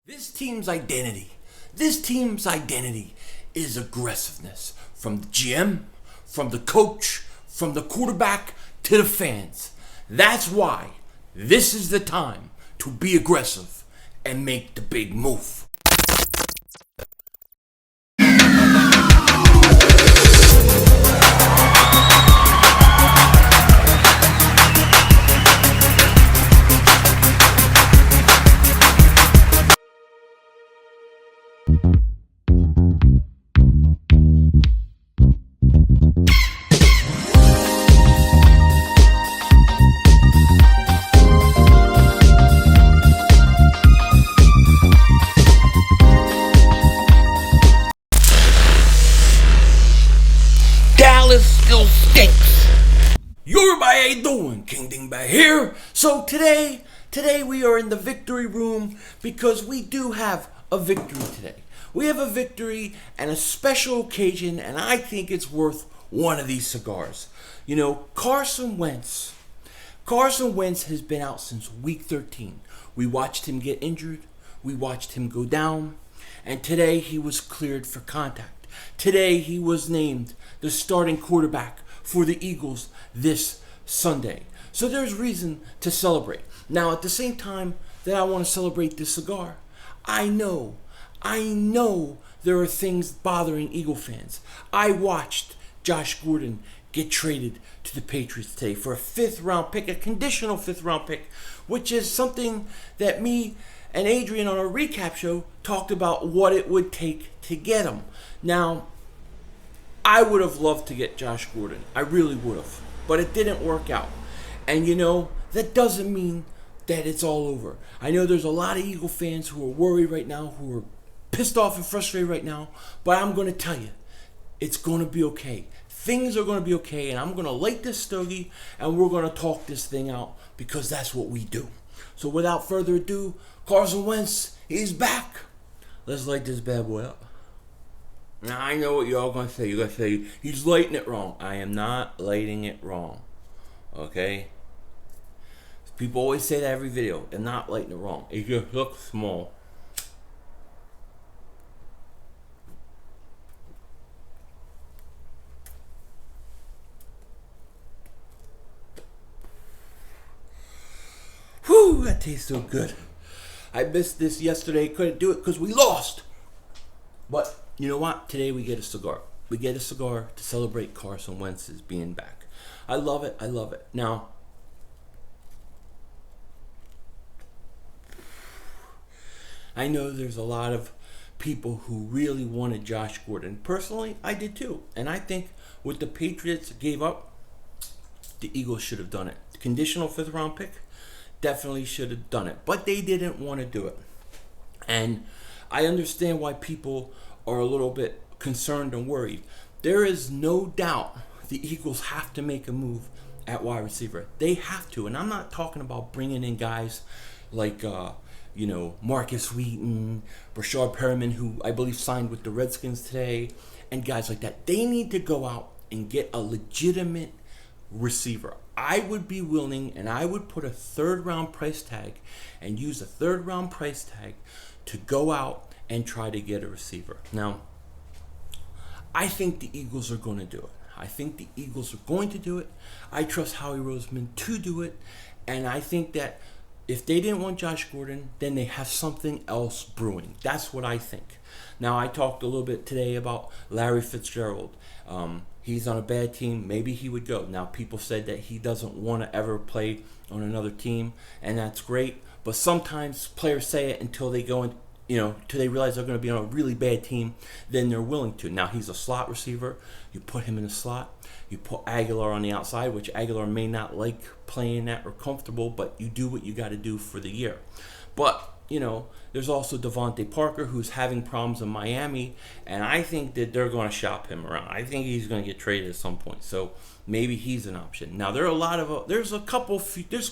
This team's identity is aggressiveness. From the GM, from the coach, from the quarterback to the fans. That's why this is the time to be aggressive and make the big move. Dallas still stinks. Everybody ain't doing King Dingbat here. So today we are in the victory room because we do have a victory today. We have a victory and a special occasion, and I think it's worth one of these cigars. You know, Carson Wentz has been out since week 13. We watched him get injured. We watched him go down. And today he was cleared for contact. Today he was named the starting quarterback for the Eagles this Sunday. So there's reason to celebrate. Now, at the same time that I want to celebrate this cigar, I know there are things bothering Eagle fans. I watched Josh Gordon get traded to the Patriots today for a 5th round pick, a conditional 5th round pick, which is something that me and Adrian on our recap show talked about what it would take to get him. Now, I would have loved to get Josh Gordon. I really would have. But it didn't work out. And you know, that doesn't mean that it's all over. I know there's a lot of Eagle fans who are worried right now, who are pissed off and frustrated right now. But I'm going to tell you, it's going to be okay. Things are going to be okay. And I'm going to light this stogie and we're going to talk this thing out because that's what we do. So without further ado, Carson Wentz, he's back. Let's light this bad boy up. Now, I know what y'all going to say. You're going to say, he's lighting it wrong. I am not lighting it wrong. Okay? People always say that every video. They're not lighting it wrong. It just looks small. Whew, that tastes so good. I missed this yesterday. Couldn't do it because we lost. But you know what? Today we get a cigar. We get a cigar to celebrate Carson Wentz's being back. I love it. I love it. Now, I know there's a lot of people who really wanted Josh Gordon. Personally, I did too. And I think what the Patriots gave up, the Eagles should have done it. Conditional 5th round pick, definitely should have done it. But they didn't want to do it. And I understand why people are a little bit concerned and worried. There is no doubt the Eagles have to make a move at wide receiver. They have to. And I'm not talking about bringing in guys like, Marcus Wheaton, Brashard Perriman, who I believe signed with the Redskins today, and guys like that. They need to go out and get a legitimate receiver. I would be willing, and I would put a 3rd round price tag and use a 3rd round price tag to go out and try to get a receiver. Now, I think the Eagles are going to do it. I think the Eagles are going to do it. I trust Howie Roseman to do it. And I think that if they didn't want Josh Gordon, then they have something else brewing. That's what I think. Now, I talked a little bit today about Larry Fitzgerald. He's on a bad team. Maybe he would go. Now, people said that he doesn't want to ever play on another team, and that's great. But sometimes players say it until they go in, till they realize they're going to be on a really bad team, then they're willing to. Now, he's a slot receiver. You put him in the slot. You put Aguilar on the outside, which Aguilar may not like playing that or comfortable, but you do what you got to do for the year. But, there's also Devante Parker, who's having problems in Miami, and I think that they're going to shop him around. I think he's going to get traded at some point, so maybe he's an option. Now, there's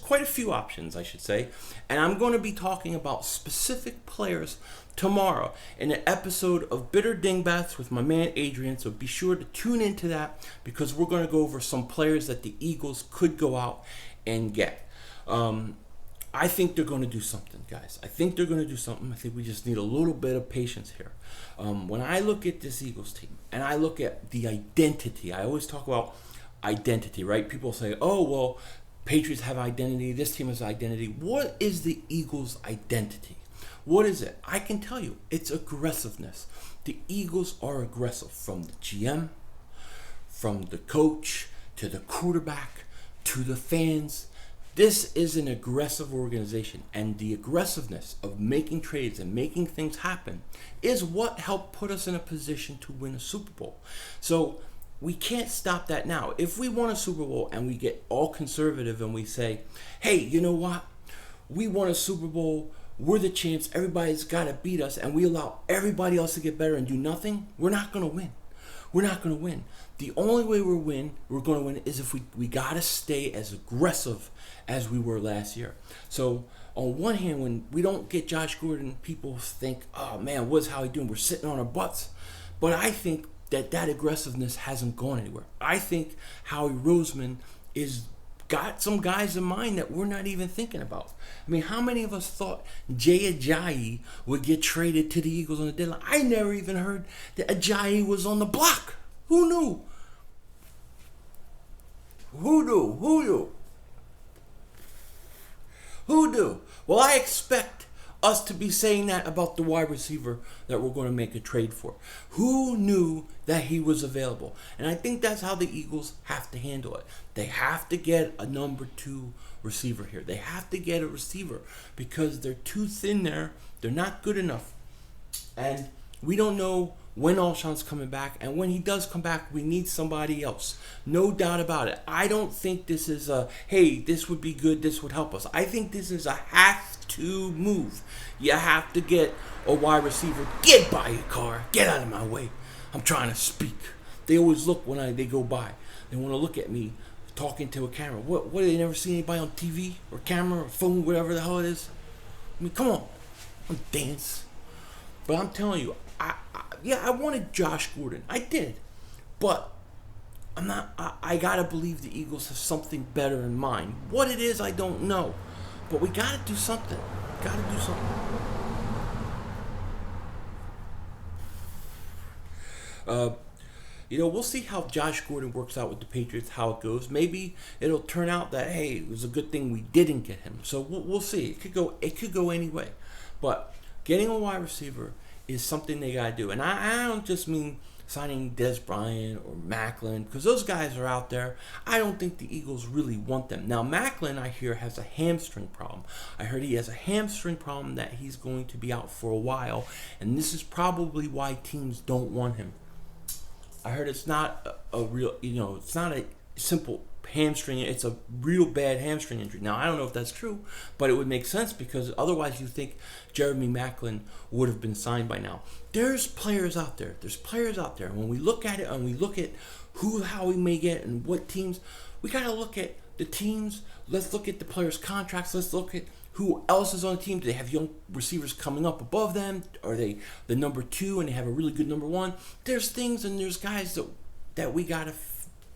quite a few options, I should say, and I'm going to be talking about specific players tomorrow in an episode of Bitter Dingbats with my man Adrian, so be sure to tune into that because we're going to go over some players that the Eagles could go out and get. I think they're going to do something, guys. I think they're going to do something. I think we just need a little bit of patience here. When I look at this Eagles team and I look at the identity, I always talk about identity, right? People say, oh, well, Patriots have identity. This team has identity. What is the Eagles' identity? What is it? I can tell you, it's aggressiveness. The Eagles are aggressive, from the GM, from the coach, to the quarterback, to the fans. This is an aggressive organization, and the aggressiveness of making trades and making things happen is what helped put us in a position to win a Super Bowl. So we can't stop that now. If we won a Super Bowl and we get all conservative and we say, hey, you know what? We won a Super Bowl. We're the champs. Everybody's got to beat us, and we allow everybody else to get better and do nothing. We're not going to win. We're not going to win. The only way we're going to win is if we got to stay as aggressive as we were last year. So on one hand, when we don't get Josh Gordon, people think, oh man, what's Howie doing? We're sitting on our butts. But I think that aggressiveness hasn't gone anywhere. I think Howie Roseman is got some guys in mind that we're not even thinking about. I mean, how many of us thought Jay Ajayi would get traded to the Eagles on the deadline? I never even heard that Ajayi was on the block. Who knew? Who knew? Who knew? Who knew? Well, I expect us to be saying that about the wide receiver that we're going to make a trade for. Who knew that he was available? And I think that's how the Eagles have to handle it. They have to get a number 2 receiver here. They have to get a receiver because they're too thin there. They're not good enough. And we don't know when Alshon's coming back, and when he does come back, we need somebody else. No doubt about it. I don't think this is a, hey, this would be good, this would help us. I think this is a have-to move. You have to get a wide receiver. Get by your car. Get out of my way. I'm trying to speak. They always look when they go by. They want to look at me talking to a camera. What, they never see anybody on TV or camera or phone, whatever the hell it is? I mean, come on. I'm dance. But I'm telling you, I wanted Josh Gordon. I did. But I got to believe the Eagles have something better in mind. What it is, I don't know. But we got to do something. Got to do something. We'll see how Josh Gordon works out with the Patriots, how it goes. Maybe it'll turn out that, hey, it was a good thing we didn't get him. So we'll see. It could go any way. But getting a wide receiver is something they got to do. And I don't just mean signing Des Bryant or Macklin, because those guys are out there. I don't think the Eagles really want them. Now, Macklin, I hear, has a hamstring problem. I heard he has a hamstring problem that he's going to be out for a while, and this is probably why teams don't want him. I heard it's not a real, it's not a simple hamstring. It's a real bad hamstring injury. Now, I don't know if that's true, but it would make sense because otherwise you think Jeremy Macklin would have been signed by now. There's players out there. And when we look at it and we look at how we may get and what teams, we got to look at the teams. Let's look at the players' contracts. Let's look at who else is on the team. Do they have young receivers coming up above them? Are they the number 2 and they have a really good number 1? There's things and there's guys that we got to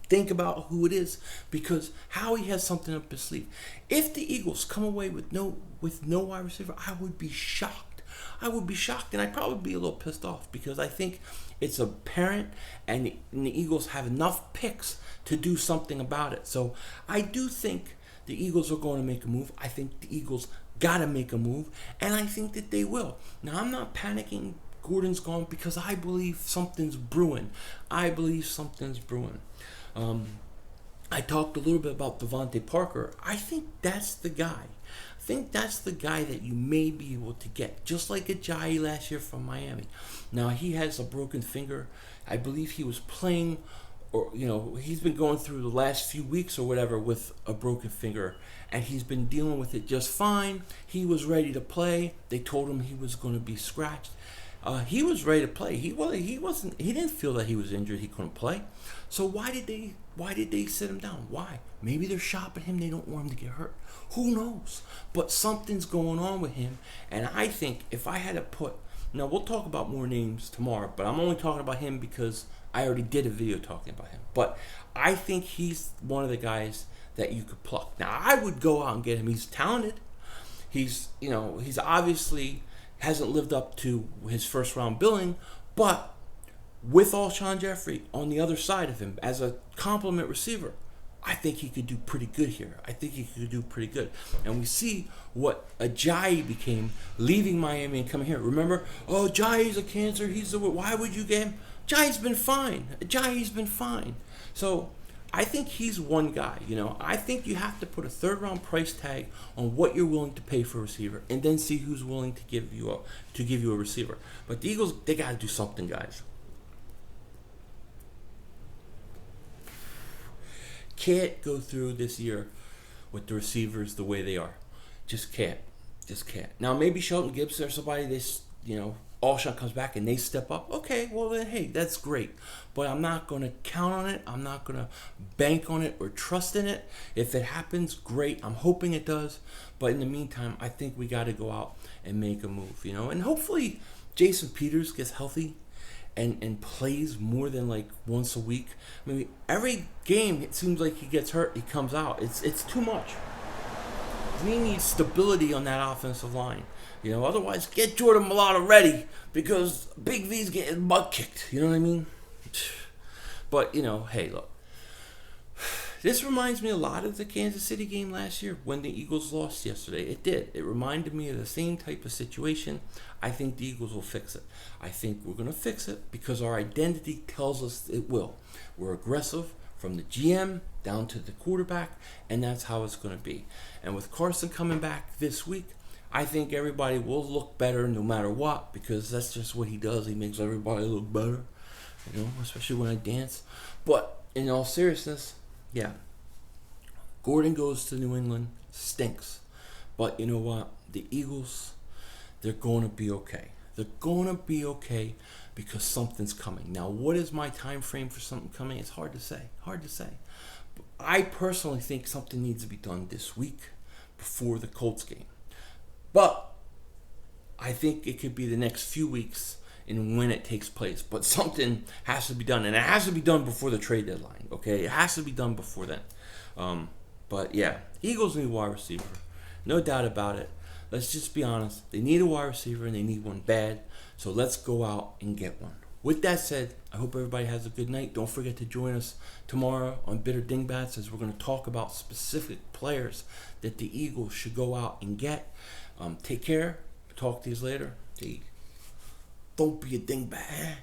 think about who it is, because Howie has something up his sleeve. If the Eagles come away with no wide receiver, I would be shocked. And I'd probably be a little pissed off because I think it's apparent and the Eagles have enough picks to do something about it. So I do think the Eagles are going to make a move. I think the Eagles got to make a move, and I think that they will. Now, I'm not panicking Gordon's gone because I believe something's brewing. I talked a little bit about Devante Parker. I think that's the guy. That you may be able to get, just like Ajayi last year from Miami. Now, he has a broken finger. I believe he was playing, or he's been going through the last few weeks or whatever with a broken finger, and he's been dealing with it just fine. He was ready to play. They told him he was going to be scratched. He was ready to play. He didn't feel that he was injured. He couldn't play. So why did they sit him down? Why? Maybe they're shopping him. They don't want him to get hurt. Who knows? But something's going on with him. And I think if I had to put, now we'll talk about more names tomorrow, but I'm only talking about him because I already did a video talking about him. But I think he's one of the guys that you could pluck. Now, I would go out and get him. He's talented. He's obviously hasn't lived up to his first round billing, but with Alshon Jeffrey on the other side of him as a complement receiver, I think he could do pretty good here. I think he could do pretty good. And we see what Ajayi became leaving Miami and coming here. Remember, oh, Ajayi's a cancer. Why would you get him? Ajayi's been fine. Ajayi's been fine. So I think he's one guy. I think you have to put a third-round price tag on what you're willing to pay for a receiver, and then see who's willing to give you a receiver. But the Eagles, they got to do something, guys. Can't go through this year with the receivers the way they are. Just can't. Now maybe Shelton Gibson or somebody, Alshon comes back and they step up. Okay, well then, hey, that's great. But I'm not going to count on it. I'm not going to bank on it or trust in it. If it happens, great. I'm hoping it does. But in the meantime, I think we got to go out and make a move, And hopefully Jason Peters gets healthy and plays more than like once a week. I mean, every game it seems like he gets hurt, he comes out. It's too much. We need stability on that offensive line. Otherwise get Jordan Mailata ready because Big V's getting his butt kicked. You know what I mean? But, hey, look. This reminds me a lot of the Kansas City game last year when the Eagles lost yesterday. It did. It reminded me of the same type of situation. I think the Eagles will fix it. I think we're going to fix it because our identity tells us it will. We're aggressive from the GM down to the quarterback, and that's how it's going to be. And with Carson coming back this week, I think everybody will look better no matter what because that's just what he does. He makes everybody look better, especially when I dance. But in all seriousness, yeah, Gordon goes to New England, stinks. But you know what? The Eagles, they're going to be okay. They're going to be okay because something's coming. Now, what is my time frame for something coming? It's hard to say. But I personally think something needs to be done this week before the Colts game. But I think it could be the next few weeks in when it takes place. But something has to be done. And it has to be done before the trade deadline, okay? It has to be done before then. But, yeah, Eagles need a wide receiver. No doubt about it. Let's just be honest. They need a wide receiver, and they need one bad. So let's go out and get one. With that said, I hope everybody has a good night. Don't forget to join us tomorrow on Bitter Dingbats as we're going to talk about specific players that the Eagles should go out and get. Take care. Talk to you later. Don't be a dingbat.